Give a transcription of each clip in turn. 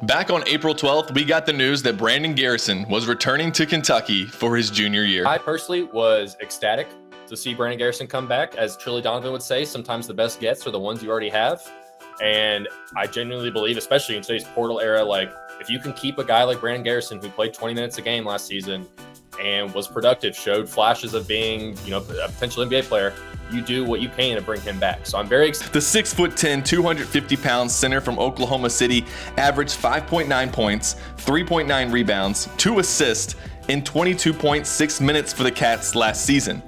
Back on April 12th, we got the news that Brandon Garrison was returning to Kentucky for his junior year. I personally was ecstatic to see Brandon Garrison come back. As Trilly Donovan would say, sometimes the best gets are the ones you already have. And I genuinely believe, especially in today's portal era, like if you can keep a guy like Brandon Garrison, who played 20 minutes a game last season and was productive, showed flashes of being, a potential NBA player, you do what you can to bring him back. So I'm very excited. The 6'10", 250-pound center from Oklahoma City averaged 5.9 points, 3.9 rebounds, 2 assists in 22.6 minutes for the Cats last season.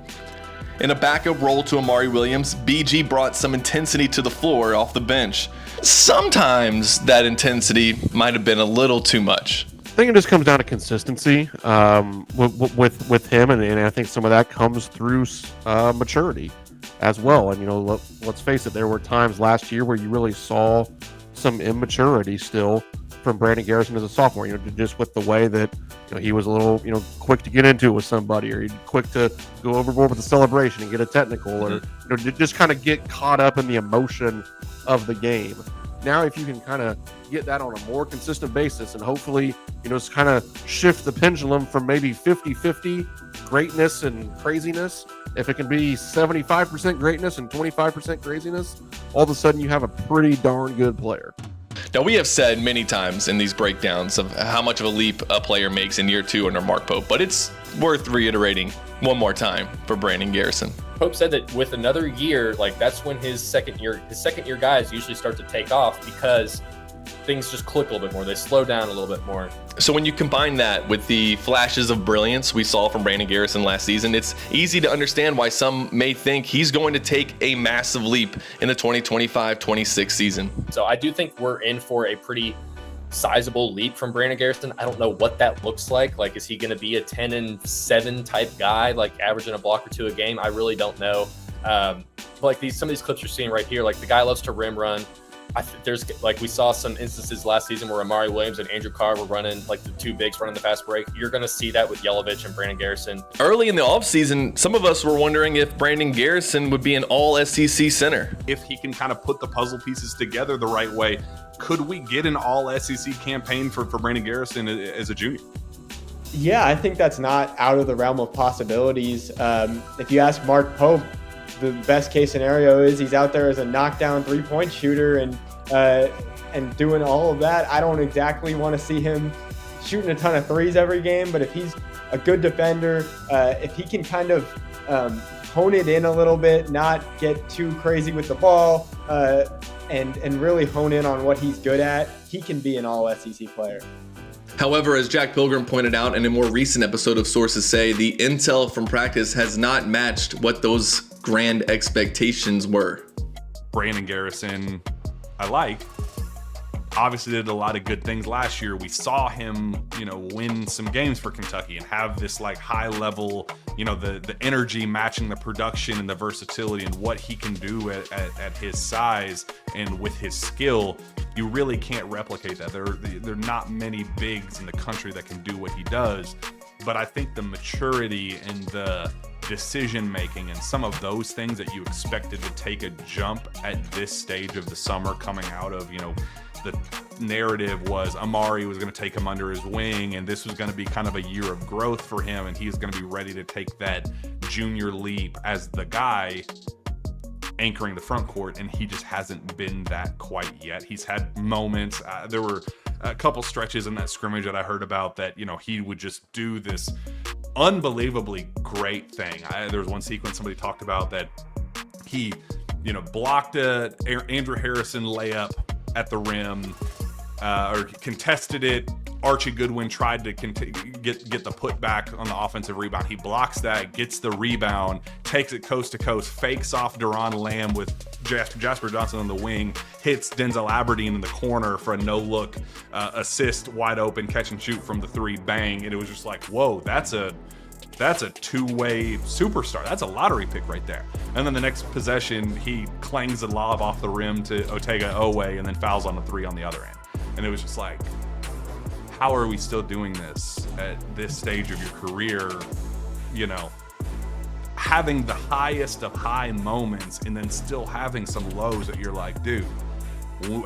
In a backup role to Amari Williams, BG brought some intensity to the floor off the bench. Sometimes that intensity might have been a little too much. I think it just comes down to consistency with him, and I think some of that comes through maturity as well. And let's face it, there were times last year where you really saw some immaturity still from Brandon Garrison as a sophomore. Just with the way that he was a little quick to get into it with somebody, or he'd quick to go overboard with the celebration and get a technical, or just kind of get caught up in the emotion of the game. Now, if you can kind of get that on a more consistent basis and hopefully, just kind of shift the pendulum from maybe 50-50 greatness and craziness, if it can be 75% greatness and 25% craziness, all of a sudden you have a pretty darn good player. Now, we have said many times in these breakdowns of how much of a leap a player makes in year 2 under Mark Pope, but it's worth reiterating one more time for Brandon Garrison. Pope said that with another year, that's when his second year guys usually start to take off, because things just click a little bit more. They slow down a little bit more. So when you combine that with the flashes of brilliance we saw from Brandon Garrison last season, it's easy to understand why some may think he's going to take a massive leap in the 2025-26 season. So I do think we're in for a pretty sizable leap from Brandon Garrison. I don't know what that looks like. Is he going to be a 10-7 type guy, averaging a block or 2 a game? I really don't know. But some of these clips you're seeing right here, the guy loves to rim run. There's we saw some instances last season where Amari Williams and Andrew Carr were running, the two bigs running the fast break. You're going to see that with Yelovich and Brandon Garrison. Early in the offseason, some of us were wondering if Brandon Garrison would be an all-SEC center. If he can kind of put the puzzle pieces together the right way, could we get an all-SEC campaign for Brandon Garrison as a junior? Yeah, I think that's not out of the realm of possibilities. If you ask Mark Pope, the best case scenario is he's out there as a knockdown 3-point shooter and doing all of that. I don't exactly want to see him shooting a ton of threes every game, but if he's a good defender, if he can kind of hone it in a little bit, not get too crazy with the ball, and really hone in on what he's good at, he can be an all-SEC player. However, as Jack Pilgrim pointed out in a more recent episode of Sources Say, the intel from practice has not matched what those grand expectations were. Brandon Garrison, obviously did a lot of good things last year. We saw him, win some games for Kentucky and have this high level, the energy matching the production and the versatility and what he can do at his size and with his skill. You really can't replicate that. There are not many bigs in the country that can do what he does. But I think the maturity and the decision making and some of those things that you expected to take a jump at this stage of the summer, coming out of, the narrative was Amari was going to take him under his wing, and this was going to be kind of a year of growth for him, and he's going to be ready to take that junior leap as the guy anchoring the front court, and he just hasn't been that quite yet. He's had moments. There were a couple stretches in that scrimmage that I heard about that, he would just do this unbelievably great thing. There was one sequence somebody talked about that he, blocked a Andrew Harrison layup at the rim, or contested it. Archie Goodwin tried to get the putback on the offensive rebound. He blocks that, gets the rebound, takes it coast to coast, fakes off Deron Lamb with Jasper Johnson on the wing, hits Denzel Aberdeen in the corner for a no-look assist, wide open, catch and shoot from the 3, bang. And it was just whoa, that's a two-way superstar. That's a lottery pick right there. And then the next possession, he clangs a lob off the rim to Otega Owe and then fouls on the 3 on the other end. And it was just how are we still doing this at this stage of your career? Having the highest of high moments and then still having some lows that you're dude,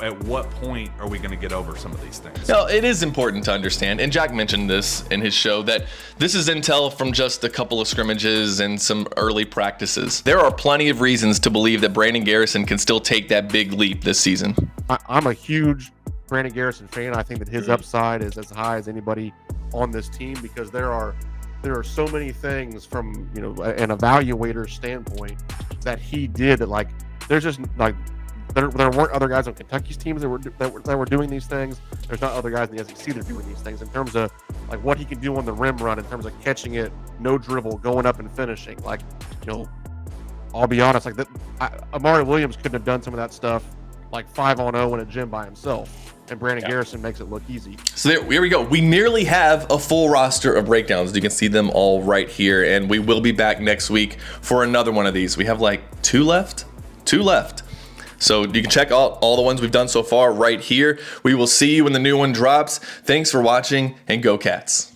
At what point are we going to get over some of these things? Now, it is important to understand, and Jack mentioned this in his show, that this is intel from just a couple of scrimmages and some early practices. There are plenty of reasons to believe that Brandon Garrison can still take that big leap this season. I'm a huge Brandon Garrison fan. I think that his upside is as high as anybody on this team, because there are so many things from, you know, an evaluator standpoint that he did that, like, there's just like there weren't other guys on Kentucky's teams that were doing these things. There's not other guys in the SEC that are doing these things in terms of like what he can do on the rim run, in terms of catching it, no dribble, going up and finishing. Like, you know, I'll be honest, like that, Amari Williams couldn't have done some of that stuff like 5-on-0 in a gym by himself, and Brandon Garrison makes it look easy. So here we go. We nearly have a full roster of breakdowns. You can see them all right here, and we will be back next week for another one of these. We have like two left. So you can check out all the ones we've done so far right here. We will see you when the new one drops. Thanks for watching, and go Cats.